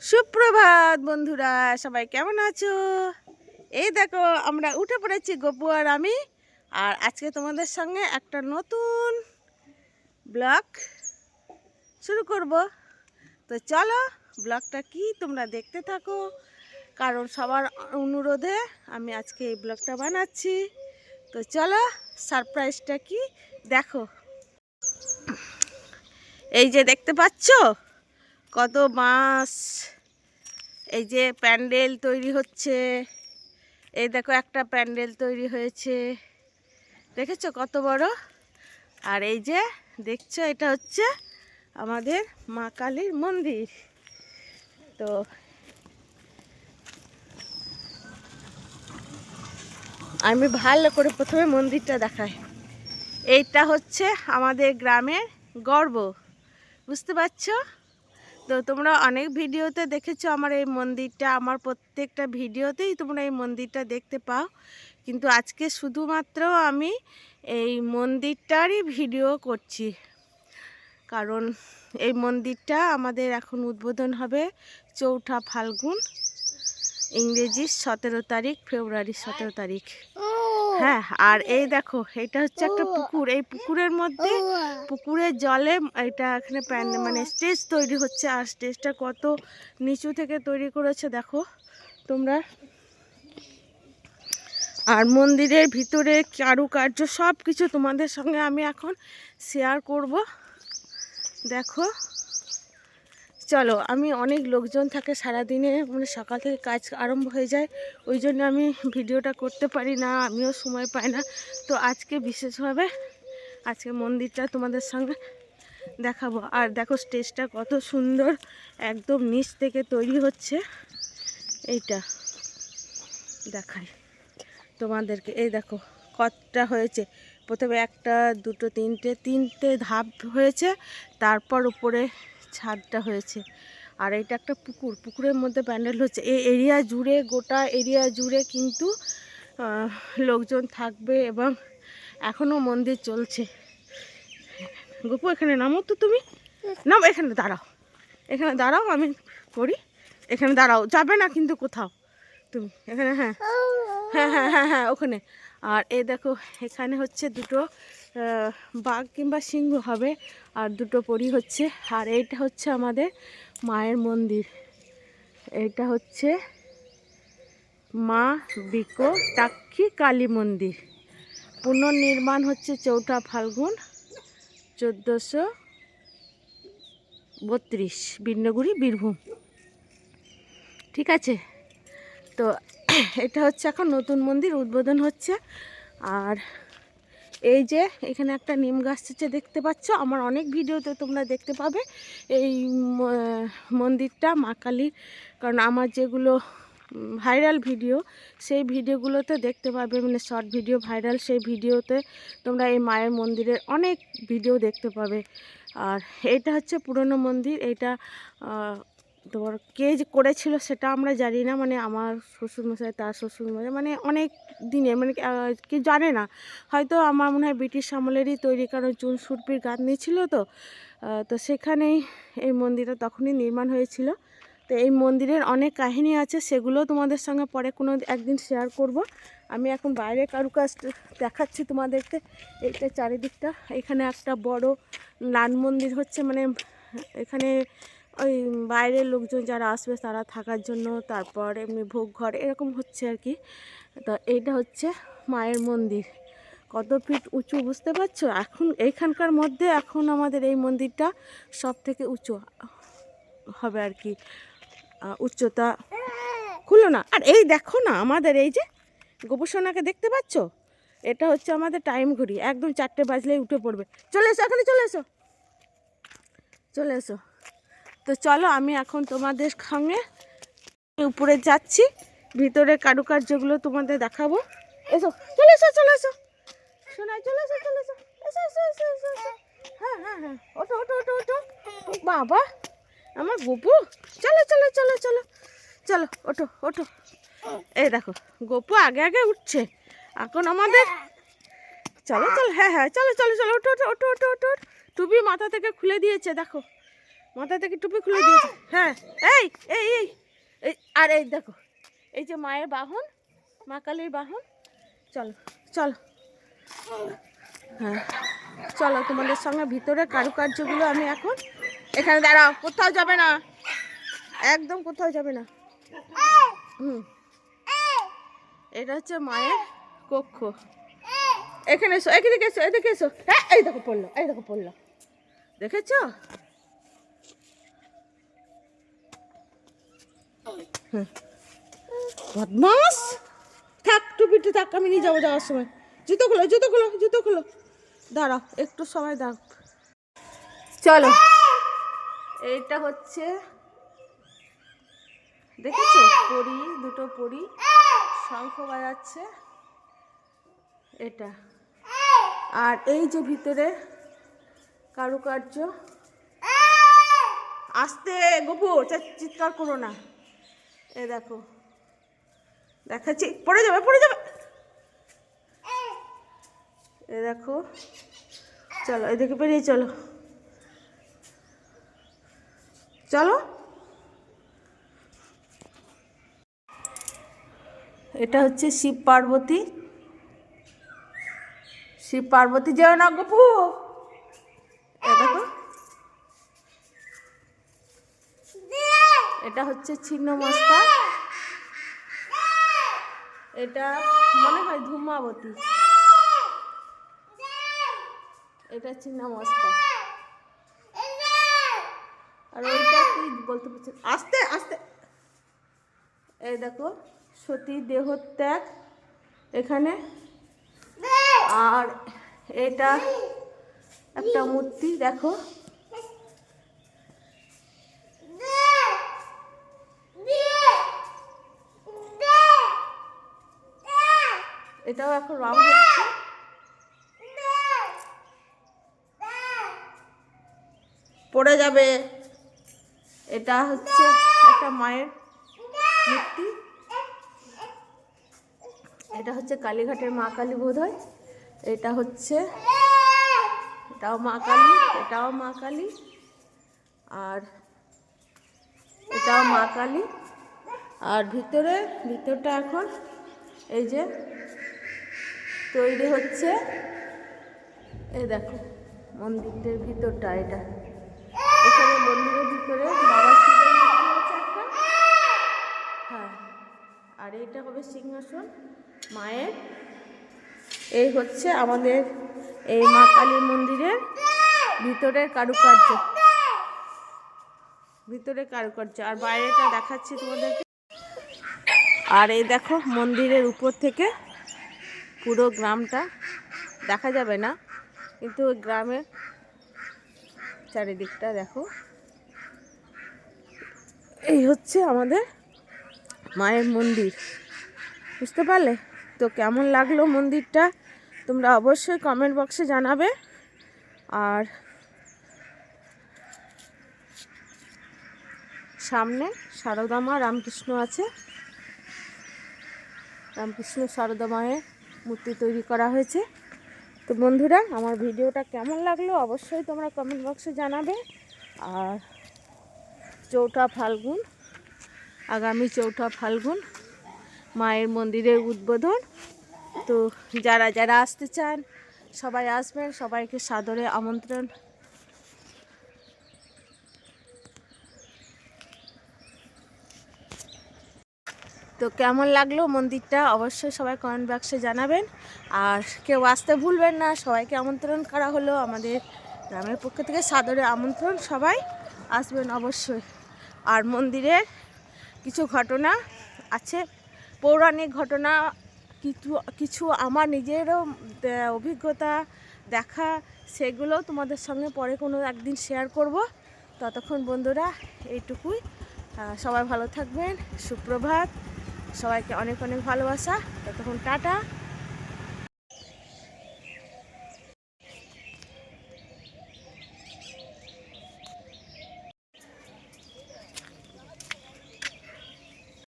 সুপ্রভাত বন্ধুরা, সবাই কেমন আছো? এই দেখো আমরা উঠে পড়েছি গপু আর আমি। আর আজকে তোমাদের সঙ্গে একটা নতুন ব্লগ শুরু করব। তো চলো ব্লগটা কি তোমরা দেখতে থাকো, কারণ সবার অনুরোধে আমি আজকে এই ব্লগটা বানাচ্ছি। তো চলো সারপ্রাইজটা কি দেখো। এই যে দেখতে পাচ্ছ কত মাছ, এই যে প্যান্ডেল তৈরি হচ্ছে। এই দেখো একটা প্যান্ডেল তৈরি হয়েছে, দেখেছো কত বড়। আর এই যে দেখছো এটা হচ্ছে আমাদের মা কালীর মন্দির। তো আমি ভালো করে প্রথমে মন্দিরটা দেখাই। এইটা হচ্ছে আমাদের গ্রামের গর্ব, বুঝতে পারছো? তো তোমরা অনেক ভিডিওতে দেখেছো আমার এই মন্দিরটা, আমার প্রত্যেকটা ভিডিওতেই তোমরা এই মন্দিরটা দেখতে পাও। কিন্তু আজকে শুধুমাত্র আমি এই মন্দিরটারই ভিডিও করছি, কারণ এই মন্দিরটা আমাদের এখন উদ্বোধন হবে 4ঠা ফাল্গুন, ইংরেজি 17 তারিখ, ফেব্রুয়ারি 17 তারিখ। হ্যাঁ, আর এই দেখো এটা হচ্ছে একটা পুকুর। এই পুকুরের মধ্যে পুকুরের জলে এটা এখানে মানে স্টেজ তৈরি হচ্ছে। আর স্টেজটা কত নিচু থেকে তৈরি করেছে দেখো তোমরা। আর মন্দিরের ভিতরে কারুকার্য সব কিছু তোমাদের সঙ্গে আমি এখন শেয়ার করব। দেখো চলো, আমি অনেক লোকজন থাকে সারাদিনে, মানে সকাল থেকে কাজ আরম্ভ হয়ে যায়, ওই জন্য আমি ভিডিওটা করতে পারি না, আমিও সময় পাই না। তো আজকে বিশেষভাবে আজকে মন্দিরটা তোমাদের সঙ্গে দেখাবো। আর দেখো স্টেজটা কত সুন্দর, একদম নিচ থেকে তৈরি হচ্ছে। এইটা দেখাই তোমাদেরকে। এই দেখো কতটা হয়েছে, প্রথমে একটা দুটো তিনটে ধাপ হয়েছে, তারপর উপরে ছাদটা হয়েছে। আর এটা একটা পুকুর, পুকুরের মধ্যে প্যান্ডেল হচ্ছে। এই এরিয়া জুড়ে, গোটা এরিয়া জুড়ে কিন্তু লোকজন থাকবে এবং এখনও মন্দির চলছে। গপু এখানে নামো তো, তুমি নাম, এখানে দাঁড়াও, এখানে দাঁড়াও, আমি করি। এখানে দাঁড়াও, যাবে না কিন্তু কোথাও তুমি, এখানে। হ্যাঁ হ্যাঁ হ্যাঁ হ্যাঁ হ্যাঁ ওখানে। আর এই দেখো এখানে হচ্ছে দুটো বাঘ কিংবা সিংহ হবে, আর দুটো পরী হচ্ছে। আর এইটা হচ্ছে আমাদের মায়ের মন্দির। এইটা হচ্ছে মা বিকটাক্ষী কালী মন্দির। পুনর্নির্মাণ হচ্ছে 4ঠা ফাল্গুন 1432, বিন্নগুড়ি, বীরভূম। ঠিক আছে, তো এটা হচ্ছে এখন নতুন মন্দির উদ্বোধন হচ্ছে। আর এই যে এখানে একটা নিম গাছ আছে দেখতে পাচ্ছ, আমার অনেক ভিডিওতে তোমরা দেখতে পাবে এই মন্দিরটা মা কালীর। কারণ আমার যেগুলো ভাইরাল ভিডিও, সেই ভিডিওগুলোতে দেখতে পাবে, মানে শর্ট ভিডিও ভাইরাল, সেই ভিডিওতে তোমরা এই মায়ের মন্দিরের অনেক ভিডিও দেখতে পাবে। আর এইটা হচ্ছে পুরনো মন্দির। এইটা তোমার কে যে করেছিল সেটা আমরা জানি না, মানে আমার শ্বশুরমশাই, তার শ্বশুরমশাই, মানে অনেক দিনে, মানে কি জানে না, হয়তো আমার মনে হয় ব্রিটিশ আমলেরই তৈরি, কারণ চুন সুরপির গাঁথনি ছিল। তো সেখানেই এই মন্দিরটা তখনই নির্মাণ হয়েছিল। তো এই মন্দিরের অনেক কাহিনী আছে, সেগুলো তোমাদের সঙ্গে পরে কোনো একদিন শেয়ার করব। আমি এখন বাইরে কারুকাজ দেখাচ্ছি তোমাদেরকে। এইটা চারিদিকটা, এখানে একটা বড় নান মন্দির হচ্ছে, মানে এখানে ওই বাইরের লোকজন যারা আসবে তারা থাকার জন্য, তারপর এমনি ভোগ ঘর এরকম হচ্ছে আর কি। তো এইটা হচ্ছে মায়ের মন্দির, কত ফিট উঁচু বুঝতে পারছো। এখন এইখানকার মধ্যে এখন আমাদের এই মন্দিরটা সব থেকে উঁচু হবে আর কি, উচ্চতা। খুলো না। আর এই দেখো না আমাদের এই যে গোপসোনাকে দেখতে পাচ্ছ, এটা হচ্ছে আমাদের টাইম ঘড়ি, একদম 4টে বাজলেই উঠে পড়বে। চলে এসো, এখানে চলে এসো, চলে এসো। তো চলো আমি এখন তোমাদের সঙ্গে উপরে যাচ্ছি, ভিতরে কারুকার্যগুলো তোমাদের দেখাবো। এসো, চলে এসো, চলে এসো, শোনাই, চলে এসো, চলে এসো, এসো এসো এসো এসো এসো। হ্যাঁ হ্যাঁ হ্যাঁ, ওঠো ওঠো ওঠো ওঠো, বাবা আমার গপু, চলো চলো চলো চলো চলো, ওঠো ওঠো। এই দেখো গপু আগে আগে উঠছে এখন আমাদের। চলো চলো, হ্যাঁ হ্যাঁ চলো চলো চলো, ওঠো ওঠো ওঠো ওঠো ওঠো। টুপি মাথা থেকে খুলে দিয়েছে দেখো, মাথা থেকে টুপি খুলে দিয়েছে। হ্যাঁ, এই এই এই এই আর এই দেখো, এই যে মায়ের বাহন, মা কালীর বাহন। চলো চলো, হ্যাঁ চলো, তোমাদের সঙ্গে ভিতরে কারুকার্যগুলো আমি এখন, এখানে দাঁড়াও, কোথাও যাবে না, একদম কোথাও যাবে না। এটা হচ্ছে মায়ের কক্ষ। এখানে এসো, এদিকে এসো, এদিকে এসো। হ্যাঁ, এই দেখো পড়লো, এই দেখো পড়লো, দেখেছ? বদমাস, থাক টুপিটা থাক, আমি নিয়ে যাবো যাওয়ার সময়। জুতো খোলো, জুতো খোলো, জুতো খোলো, দাঁড়াও একটু সময় দাও। চলো, এইটা হচ্ছে দেখেছো পরী, দুটো পরী শঙ্খ বাজাচ্ছে এটা। আর এই যে ভিতরে কারুকার্য, আস্তে গোপু, চিৎকার করো না। এ দেখো, দেখাচ্ছি, পড়ে যাবে পড়ে যাবে। এ দেখো, চলো এদিকে বেরিয়ে চলো, চলো। এটা হচ্ছে শিব পার্বতী। শিব পার্বতী যেও না গপু। এ দেখো, এটা হচ্ছে ছিন্নমস্তা, এটা মনে হয় ধূমাবতী, এটা ছিন্নমস্তা। আর ওইটা কি বলতে পারছি, আস্তে আস্তে। এই দেখো সতী দেহত্যাগ এখানে। আর এটা একটা মূর্তি দেখো, এটাও এখন রং হচ্ছে। পড়ে যাবে। এটা হচ্ছে একটা মায়ের মূর্তি, এটা হচ্ছে কালীঘাটের মা কালী বোধ হয়। এটা হচ্ছে, এটাও মা কালী, এটাও মা কালী, আর এটাও মা কালী। আর ভিতরটা এখন এই যে তৈরি হচ্ছে। এই দেখো মন্দিরের ভিতরটা, এটা এখানে মন্দিরের ভিতরে বাবা শিবের মূর্তি আছে একটা। হ্যাঁ, আর এইটা হবে সিংহাসন মায়ের। এই হচ্ছে আমাদের এই মা কালীর মন্দিরের ভিতরের কারুকার্য, ভিতরের কারুকার্য। আর বাইরেটা দেখাচ্ছি তোমাদেরকে। আর এই দেখো মন্দিরের উপর থেকে পুরো গ্রামটা দেখা যাবে না, কিন্তু ওই গ্রামের চারিদিকটা দেখো। এই হচ্ছে আমাদের মায়ের মন্দির, বুঝতে পারলে তো? কেমন লাগলো মন্দিরটা তোমরা অবশ্যই কমেন্ট বক্সে জানাবে। আর সামনে সারদা মা, রামকৃষ্ণ আছে, রামকৃষ্ণ সারদা মায়ের মূর্তি তৈরি করা হয়েছে। তো বন্ধুরা, আমার ভিডিওটা কেমন লাগলো অবশ্যই তোমরা কমেন্ট বক্সে জানাবে। আর 4ঠা ফাল্গুন, আগামী 4ঠা ফাল্গুন মায়ের মন্দিরের উদ্বোধন। তো যারা যারা আসতে চান সবাই আসবেন, সবাইকে সাদরে আমন্ত্রণ। তো কেমন লাগলো মন্দিরটা অবশ্যই সবাই কমেন্ট বক্সে জানাবেন। আর কেউ আসতে ভুলবেন না, সবাইকে আমন্ত্রণ করা হলো আমাদের গ্রামের পক্ষ থেকে, সাদরে আমন্ত্রণ, সবাই আসবেন অবশ্যই। আর মন্দিরের কিছু ঘটনা আছে, পৌরাণিক ঘটনা, কিছু আমার নিজেরও অভিজ্ঞতা দেখা, সেগুলো তোমাদের সঙ্গে পরে কোনো একদিন শেয়ার করব। ততক্ষণ বন্ধুরা এইটুকুই, সবাই ভালো থাকবেন, সুপ্রভাত, সবাইকে অনেক অনেক ভালোবাসা, ততক্ষণ টাটা।